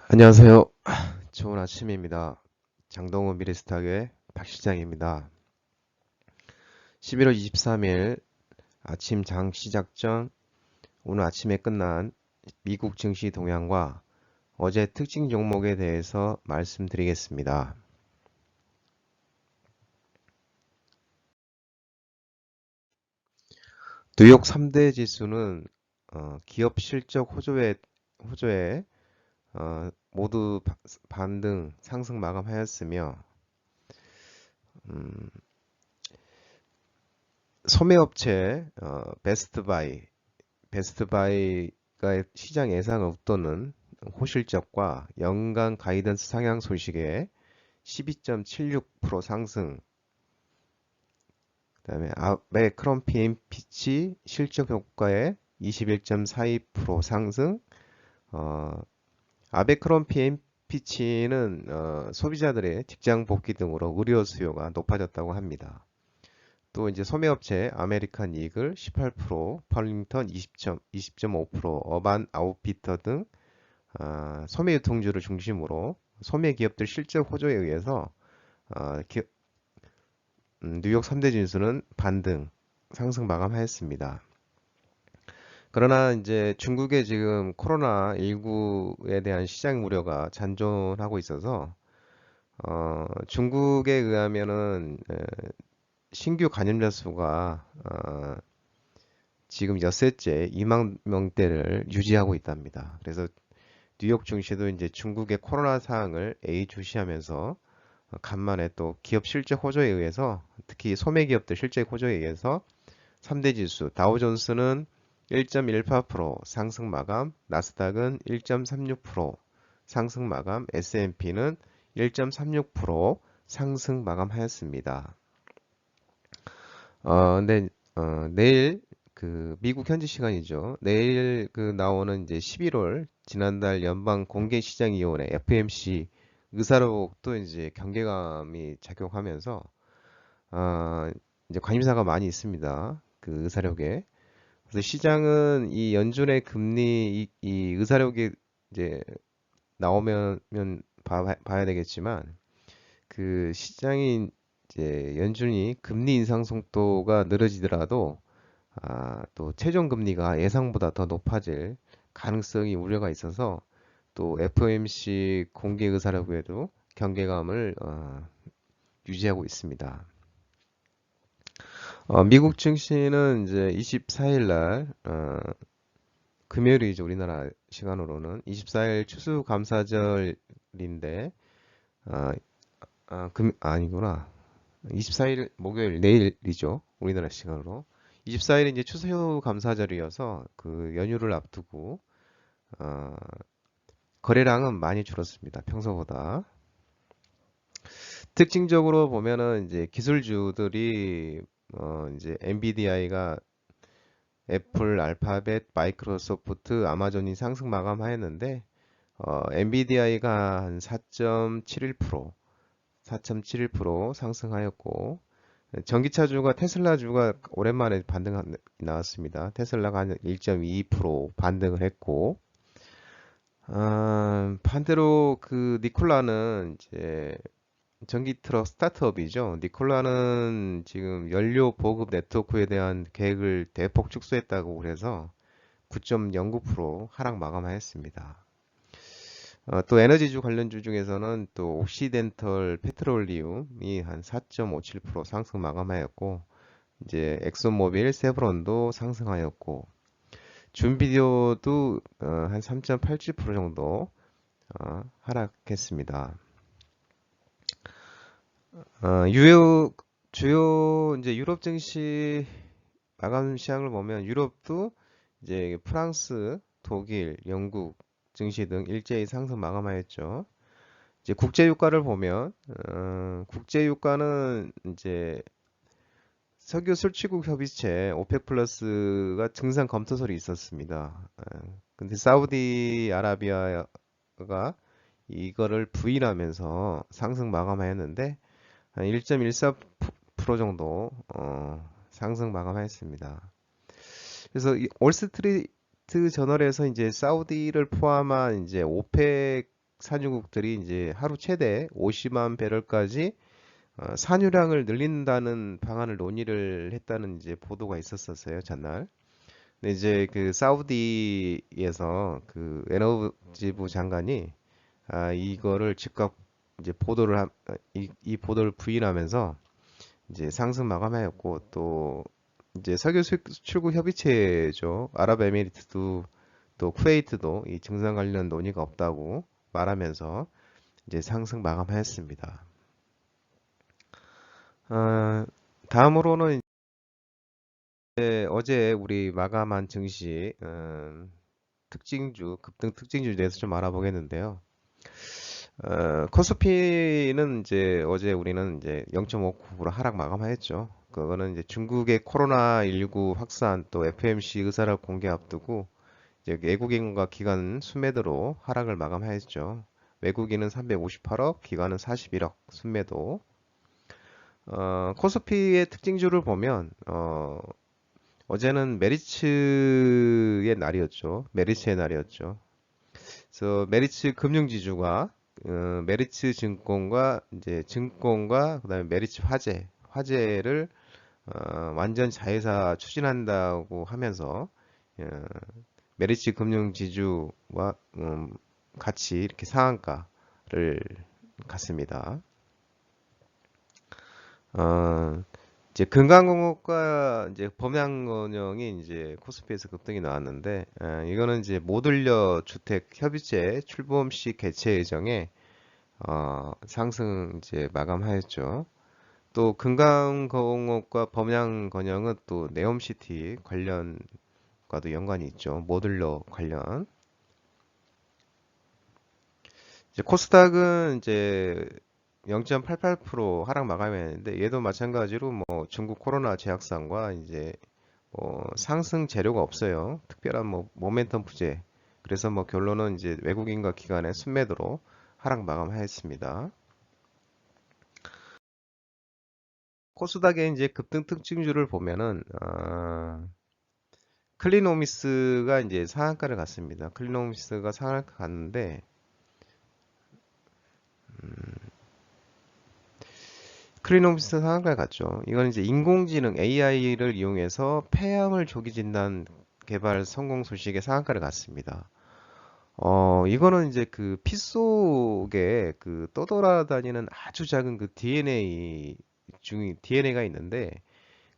안녕하세요. 좋은 아침입니다. 장동훈 미래스탁의 박 실장입니다. 11월 23일 아침 장 시작 전 오늘 아침에 끝난 미국 증시 동향과 어제 특징 종목에 대해서 말씀드리겠습니다. 뉴욕 3대 지수는 기업 실적 호조에 모두 반등 상승 마감하였으며 음, 소매업체 베스트바이가 시장 예상을 웃도는 호실적과 연간 가이던스 상향 소식에 12.76% 상승, 그다음에 아베크롬 PMP치 실적 효과에 21.42% 상승. 어, 아베크롬 PMP치는 소비자들의 직장 복귀 등으로 의료 수요가 높아졌다고 합니다. 또 이제 소매업체 아메리칸 이글 18%, 펄링턴 20.5%, 어반 아웃피터 등 소매 유통주를 중심으로 소매 기업들 실적 호조에 의해서 아, 뉴욕 3대 지수는 반등 상승 마감하였습니다. 그러나 이제 중국의 지금 코로나19에 대한 시장 우려가 잔존하고 있어서 중국에 의하면은 신규 감염자 수가 지금 엿새째 2만 명대를 유지하고 있답니다. 그래서 뉴욕 증시도 이제 중국의 코로나 상황을 예의주시하면서 간만에 또 기업 실적 호조에 의해서 특히 소매 기업들 실적 호조에 의해서 3대 지수 다우존스는 1.18% 상승 마감, 나스닥은 1.36% 상승 마감, S&P는 1.36% 상승 마감하였습니다. 근데 내일 그 미국 현지 시간이죠. 내일 그 나오는 이제 11월 지난달 연방 공개시장위원회 FMC 의사록도 이제 경계감이 작용하면서 어, 이제 관심사가 많이 있습니다. 그 의사록에. 그래서 시장은 이 연준의 금리 이 의사록이 이제 나오면 봐야 되겠지만 그 시장이 이제 연준이 금리 인상 속도가 느려지더라도 또 최종 금리가 예상보다 더 높아질 가능성이 우려가 있어서 또 FOMC 공개 의사라고해도 경계감을 유지하고 있습니다. 미국 증시는 이제 24일 날 금요일이죠. 우리나라 시간으로는 24일 추수감사절인데 어, 아니구나. 24일 목요일 내일이죠. 우리나라 시간으로. 24일은 이제 추수감사절이어서 그 연휴를 앞두고 어, 거래량은 많이 줄었습니다. 평소보다. 특징적으로 보면은 이제 기술주들이 이제 엔비디아가 애플, 알파벳, 마이크로소프트, 아마존이 상승 마감하였는데 엔비디아가 한 4.71% 상승하였고 전기차주가 테슬라주가 오랜만에 반등 나왔습니다. 테슬라가 한 1.22% 반등을 했고 반대로 그 니콜라는 이제 전기 트럭 스타트업이죠. 니콜라는 지금 연료 보급 네트워크에 대한 계획을 대폭 축소했다고 그래서 9.09% 하락 마감하였습니다. 또 에너지주 관련주 중에서는 또 옥시덴털 페트롤리움이 한 4.57% 상승 마감하였고 이제 엑소모빌, 세브론도 상승하였고 준비디오도 한 3.87% 정도 하락했습니다. 주요 이제 유럽 증시 마감 시황을 보면 유럽도 이제 프랑스, 독일, 영국 증시 등 일제히 상승 마감하였죠. 이제 국제유가를 보면 국제유가는 이제 석유 수출국 협의체 오펙 플러스가 증산 검토설이 있었습니다. 근데 사우디아라비아가 이거를 부인하면서 상승 마감하였는데 한 1.14% 정도 상승 마감하였습니다. 그래서 이 올스트리트 저널에서 이제 사우디를 포함한 이제 오펙 산유국들이 이제 하루 최대 50만 배럴까지 산유량을 늘린다는 방안을 논의를 했다는 이제 보도가 있었었어요, 전날. 근데 이제 그 사우디에서 그 에너지부 장관이 이거를 즉각 이제 이 보도를 부인하면서 이제 상승 마감하였고, 또 이제 석유 출구 협의체죠. 아랍에미리트도 또 쿠웨이트도 이 증상 관련 논의가 없다고 말하면서 이제 상승 마감하였습니다. 어, 다음으로는 이제 어제 우리 마감한 증시 급등 특징주에 대해서 좀 알아보겠는데요. 코스피는 이제 어제 우리는 이제 0.59% 하락 마감하였죠. 그거는 이제 중국의 코로나19 확산 또 FMC 의사를 공개 앞두고 이제 외국인과 기관 순매도로 하락을 마감하였죠. 외국인은 358억, 기관은 41억 순매도. 코스피의 특징주를 보면 어제는 메리츠의 날이었죠. 메리츠의 날이었죠. 그래서 메리츠 금융지주가 메리츠 증권과 이제 증권과 그다음에 메리츠 화재를 완전 자회사 추진한다고 하면서 어, 메리츠 금융지주와 같이 이렇게 상한가를 갔습니다. 어, 이제 금강공업과 이제 범양건영이 이제 코스피에서 급등이 나왔는데, 이거는 이제 모듈러 주택 협의체 출범 시 개최 예정에 상승 이제 마감하였죠. 또 금강공업과 범양건영은 또 네옴시티 관련과도 연관이 있죠. 모듈러 관련. 이제 코스닥은 이제 0.88% 하락 마감했는데 얘도 마찬가지로 뭐 중국 코로나 제약상과 이제 뭐 상승 재료가 없어요. 특별한 뭐 모멘텀 부재. 그래서 뭐 결론은 이제 외국인과 기관의 순매도로 하락 마감하였습니다. 코스닥의 이제 급등 특징주를 보면은 클리노미스가 이제 상한가를 갔습니다. 클리노미스가 상한가 갔는데 클리노미스 상한가를 갔죠. 이건 이제 인공지능 AI를 이용해서 폐암을 조기 진단 개발 성공 소식에 상한가를 갔습니다. 이거는 이제 그 피 속에 그 떠돌아다니는 아주 작은 그 DNA가 있는데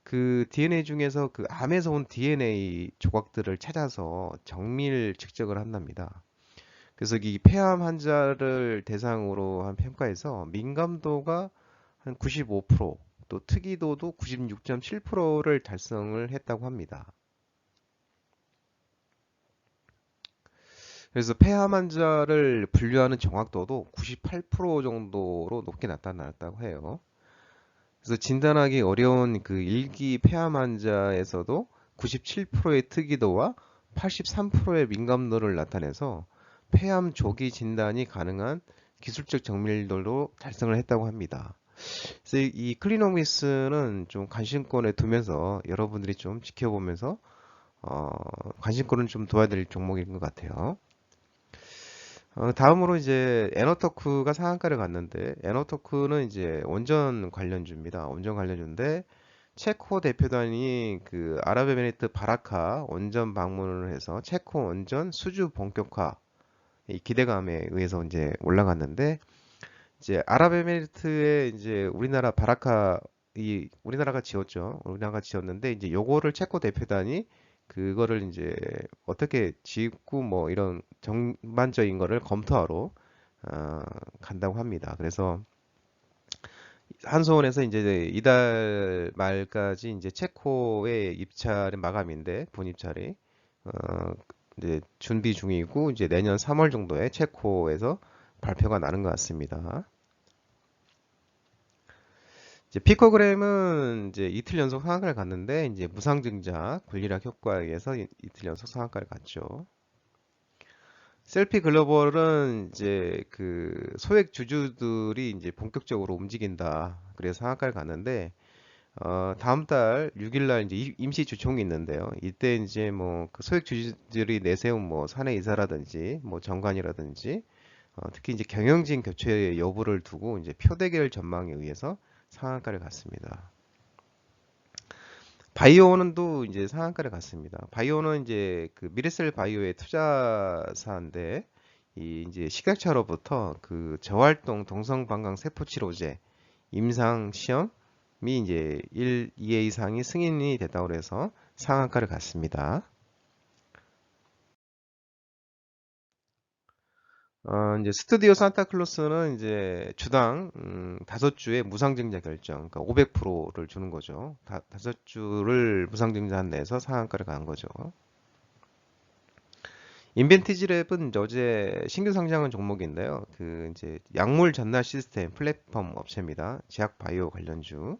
그 DNA 중에서 그 암에서 온 DNA 조각들을 찾아서 정밀 측정을 한답니다. 그래서 이 폐암 환자를 대상으로 한 평가에서 민감도가 한 95%, 또 특이도도 96.7%를 달성을 했다고 합니다. 그래서 폐암 환자를 분류하는 정확도도 98% 정도로 높게 나타났다고 해요. 그래서 진단하기 어려운 그 일기 폐암 환자에서도 97%의 특이도와 83%의 민감도를 나타내서 폐암 조기 진단이 가능한 기술적 정밀도로 달성을 했다고 합니다. 그래서 이 클리노미스는 좀 관심권에 두면서 여러분들이 좀 지켜보면서 관심권을 좀 둬야 될 종목인 것 같아요. 다음으로 이제 에너토크가 상한가를 갔는데 에너토크는 이제 원전 관련주입니다. 원전 관련주인데 체코 대표단이 그 아랍에미리트 바라카 원전 방문을 해서 체코 원전 수주 본격화 이 기대감에 의해서 이제 올라갔는데 이제 아랍에미리트에 이제 우리나라 바라카 이 우리나라가 지었죠. 우리나라가 지었는데 이제 요거를 체코 대표단이 그거를 이제 어떻게 짓고 뭐 이런 전반적인 거를 검토하러 간다고 합니다. 그래서 한소원에서 이제 이달 말까지 이제 체코의 입찰이 마감인데 분입찰이 어, 이제 준비 중이고 이제 내년 3월 정도에 체코에서 발표가 나는 것 같습니다. 이제 피코그램은 이제 이틀 연속 상한가를 갔는데 이제 무상증자 분리락 효과에 의해서 이틀 연속 상한가를 갔죠. 셀피 글로벌은 이제 그 소액 주주들이 이제 본격적으로 움직인다. 그래서 상한가를 갔는데 다음 달 6일 날 이제 임시 주총이 있는데요. 이때 이제 뭐 그 소액 주주들이 내세운 뭐 사내 이사라든지 뭐 정관이라든지 특히 이제 경영진 교체 여부를 두고 이제 표대결 전망에 의해서 상한가를 갔습니다. 바이오는 또 이제 상한가를 갔습니다. 바이오는 이제 그 미래셀 바이오의 투자사인데 이 이제 식약처로부터 그 저활동 동성방광 세포 치료제 임상 시험이 이제 1, 2회 이상이 승인이 됐다고 해서 상한가를 갔습니다. 이제 스튜디오 산타클로스는 이제 주당 5주의 무상증자 결정, 그러니까 500%를 주는 거죠. 5주를 무상증자 내서 상한가를 간 거죠. 인벤티지랩은 어제 신규 상장한 종목인데요. 그 이제 약물 전달 시스템 플랫폼 업체입니다. 제약 바이오 관련주.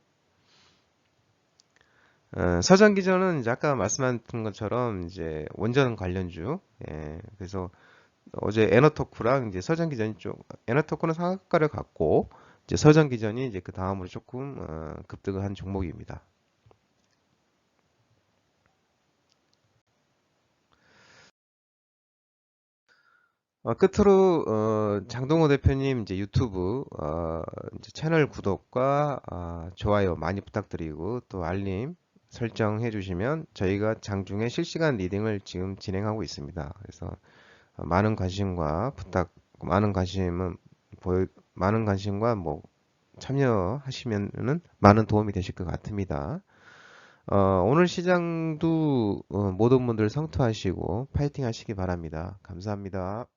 서전기전은 이제 아까 말씀하신 것처럼 이제 원전 관련주. 예, 그래서 어제 에너토크랑 이제 서전기전 쪽, 에너토크는 상한가를 갖고 이제 서전기전이 이제 그 다음으로 조금 급등을 한 종목입니다. 끝으로 장동호 대표님 이제 유튜브 이제 채널 구독과 좋아요 많이 부탁드리고 또 알림 설정해 주시면 저희가 장중에 실시간 리딩을 지금 진행하고 있습니다. 그래서 많은 관심과 부탁, 많은 관심은 많은 관심과 뭐 참여하시면은 많은 도움이 되실 것 같습니다. 오늘 시장도 모든 분들 성투하시고 파이팅 하시기 바랍니다. 감사합니다.